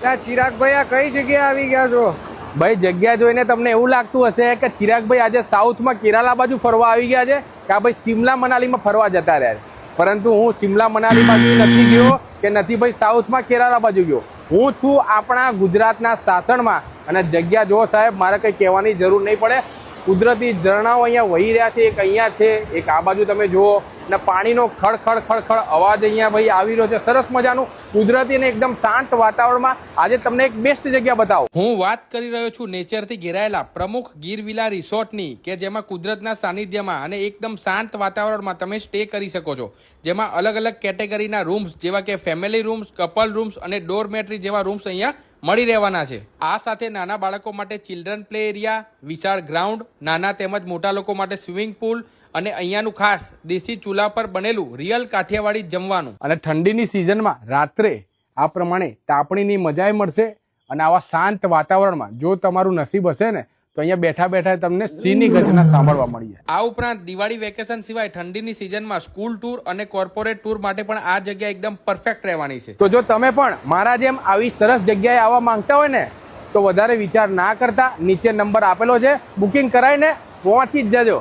ચિરાગભાઈ આ કઈ જગ્યાએ આવી ગયા છો? ભાઈ જગ્યા જોઈને તમને એવું લાગતું હશે કે ચિરાગભાઈ આજે સાઉથમાં કેરાલા બાજુ ફરવા આવી ગયા છે કે આ ભાઈ સિમલા મનાલીમાં ફરવા જતા રહ્યા છે. પરંતુ હું સિમલા મનાલી બાજુ નથી ગયો કે નથી ભાઈ સાઉથમાં કેરાલા બાજુ ગયો. હું છું આપણા ગુજરાતના સાસણમાં અને જગ્યા જો સાહેબ મારે કંઈ કહેવાની જરૂર નહીં પડે. કુદરતી ઝરણાઓ અહીંયા વહી રહ્યા છે. એક અહીંયા છે, એક આ બાજુ તમે જુઓ અને પાણીનો ખડખડ ખડખડ અવાજ અહીંયા ભાઈ આવી રહ્યો છે. સરસ મજાનું કુદરતી અને એકદમ શાંત વાતાવરણમાં આજે તમને એક બેસ્ટ જગ્યા બતાવો. હું વાત કરી રહ્યો છું નેચરથી ઘેરાયેલા પ્રમુખ ગીર વિલા રિસોર્ટની, કે જેમાં કુદરતના સાનિધ્યમાં અને એકદમ શાંત વાતાવરણમાં તમે સ્ટે કરી શકો છો. જેમાં અલગ અલગ કેટેગરીના રૂમ્સ જેવા કે ફેમિલી રૂમ્સ, કપલ રૂમ્સ અને ડોરમેટ્રી જેવા રૂમ્સ અહીંયા મળી રહેવાના છે. આ સાથે નાના બાળકો માટે ચિલ્ડ્રન પ્લે એરિયા, વિશાળ ગ્રાઉન્ડ, નાના તેમજ મોટા લોકો માટે સ્વિમિંગ પુલ અને અહીંયાનું ખાસ દેશી ચૂલા પર બનેલું રિયલ કાઠિયાવાડી જમવાનું. અને ઠંડીની સિઝનમાં રાત્રે આ પ્રમાણે તાપણીની મજાય મળશે. અને આવા શાંત વાતાવરણમાં જો તમારું નસીબ હશે ને તો અહીંયા બેઠા બેઠા તમને સિંહની ગર્જના સાંભળવા મળી જાય. આ ઉપરાંત દિવાળી વેકેશન સિવાય ઠંડીની સિઝનમાં સ્કૂલ ટૂર અને કોર્પોરેટ ટૂર માટે પણ આ જગ્યા એકદમ પરફેક્ટ રહેવાની છે. તો જો તમે પણ મારા જેમ આવી સરસ જગ્યાએ આવવા માંગતા હોય ને તો વધારે વિચાર ના કરતા નીચે નંબર આપેલો છે, બુકિંગ કરાવીને પહોંચી જ જજો.